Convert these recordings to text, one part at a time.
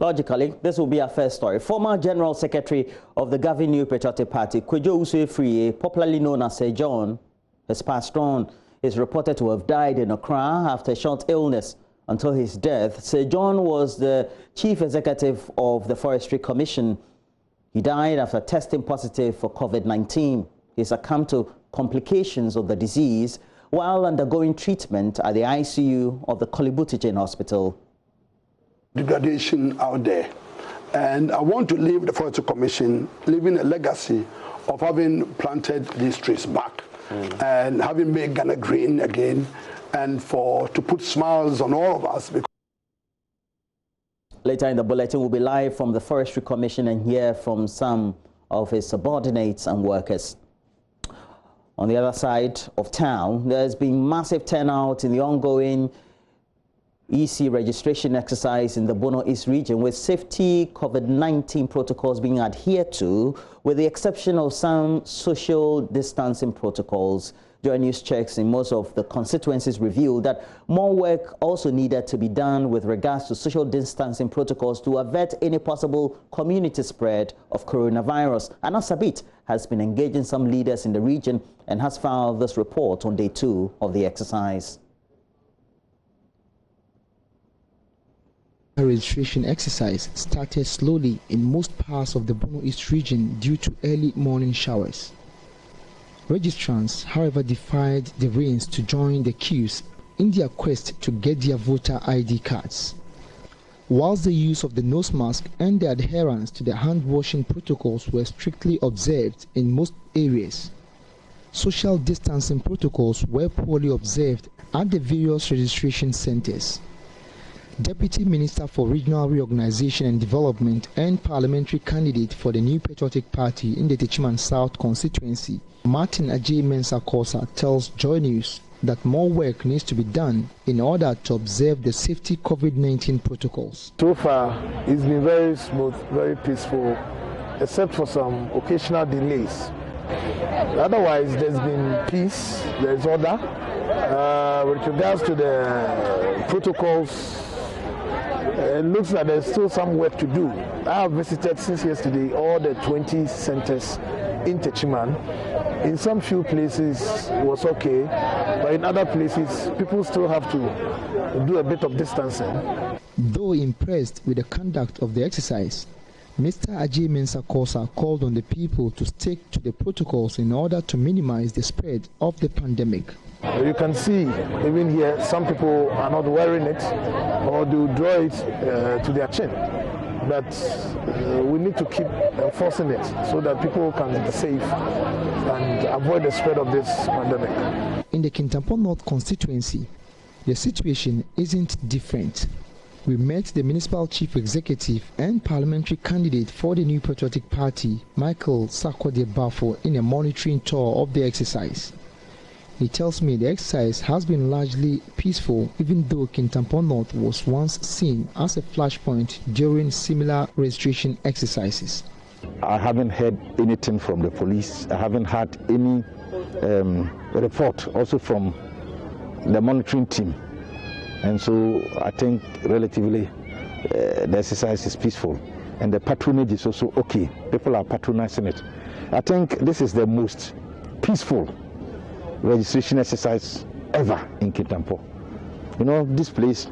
Logically, this will be our first story. Former General Secretary of the governing New Patriotic Party, Kwejo, popularly known as Sir John, has passed on. He is reported to have died in Accra after a short illness. Until his death, Sir John was the Chief Executive of the Forestry Commission. He died after testing positive for COVID-19. He succumbed to complications of the disease while undergoing treatment at the ICU of the Kolibutigen Hospital. Degradation out there, and I want to leave the Forestry Commission leaving a legacy of having planted these trees back and having made Ghana green again, and to put smiles on all of us. Later in the bulletin, we'll be live from the Forestry Commission and hear from some of his subordinates and workers. On the other side of town, there's been massive turnout in the ongoing EC registration exercise in the Bono East Region, with safety COVID-19 protocols being adhered to, with the exception of some social distancing protocols. JoyNews checks in most of the constituencies revealed that more work also needed to be done with regards to social distancing protocols to avert any possible community spread of coronavirus. Anna Sabit has been engaging some leaders in the region and has filed this report on day 2 of the exercise. The registration exercise started slowly in most parts of the Bono East region due to early morning showers. Registrants, however, defied the rains to join the queues in their quest to get their voter ID cards. Whilst the use of the nose mask and the adherence to the hand-washing protocols were strictly observed in most areas, social distancing protocols were poorly observed at the various registration centers. Deputy Minister for Regional Reorganization and Development and parliamentary candidate for the New Patriotic Party in the Techiman South constituency, Martin Ajay Mensah-Korsah, tells JoyNews that more work needs to be done in order to observe the safety COVID-19 protocols. So far, it's been very smooth, very peaceful, except for some occasional delays. Otherwise, there's been peace, there's order. With regards to the protocols, it looks like there's still some work to do. I have visited since yesterday all the 20 centers in Techiman. In some few places it was okay, but in other places people still have to do a bit of distancing. Though impressed with the conduct of the exercise, Mr. Ajay Mensah-Korsah called on the people to stick to the protocols in order to minimize the spread of the pandemic. You can see even here some people are not wearing it or do draw it to their chin. But we need to keep enforcing it so that people can be safe and avoid the spread of this pandemic. In the Kintampo North constituency, the situation isn't different. We met the municipal chief executive and parliamentary candidate for the New Patriotic Party, Michael Sarkodie Bafo, in a monitoring tour of the exercise. He tells me the exercise has been largely peaceful, even though Kintampo North was once seen as a flashpoint during similar registration exercises. I haven't heard anything from the police. I haven't had any report also from the monitoring team. And so I think relatively the exercise is peaceful. And the patronage is also okay. People are patronizing it. I think this is the most peaceful registration exercise ever in Kintampo. You know, this place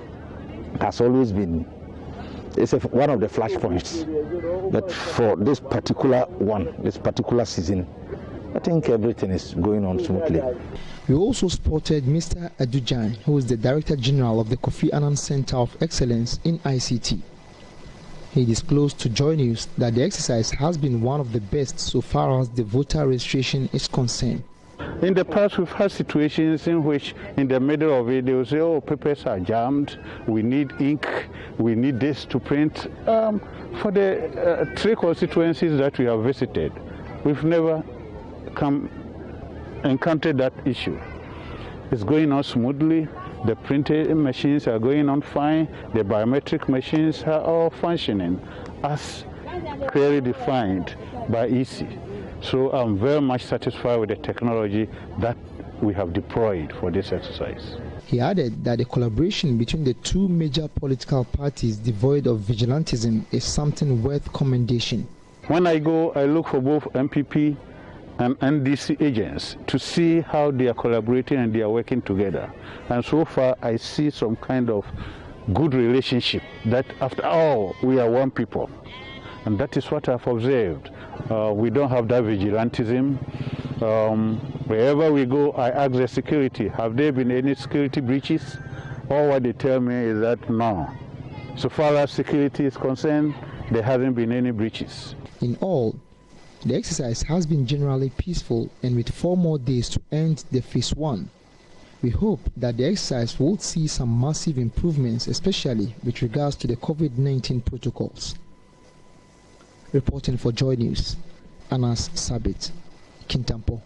has always been, one of the flashpoints, but for this particular one, this particular season, I think everything is going on smoothly. We also spotted Mr. Adujan, who is the Director General of the Kofi Annan Center of Excellence in ICT. He disclosed to JoyNews that the exercise has been one of the best so far as the voter registration is concerned. In the past, we've had situations in which in the middle of it, they will say, oh, papers are jammed, we need ink, we need this to print. For the 3 constituencies that we have visited, we've never encountered that issue. It's going on smoothly. The printing machines are going on fine. The biometric machines are all functioning as clearly defined by EC. So I'm very much satisfied with the technology that we have deployed for this exercise. He added that the collaboration between the two major political parties devoid of vigilantism is something worth commendation. When I go, I look for both MPP and NDC agents to see how they are collaborating and they are working together. And so far, I see some kind of good relationship that after all, we are one people. And that is what I've observed. We don't have that vigilantism. Wherever we go, I ask the security, have there been any security breaches? All what they tell me is that no. So far as security is concerned, there hasn't been any breaches. In all, the exercise has been generally peaceful, and with 4 more days to end the phase 1, we hope that the exercise will see some massive improvements, especially with regards to the COVID-19 protocols. Reporting for Joy News, Anas Sabit, Kintampo.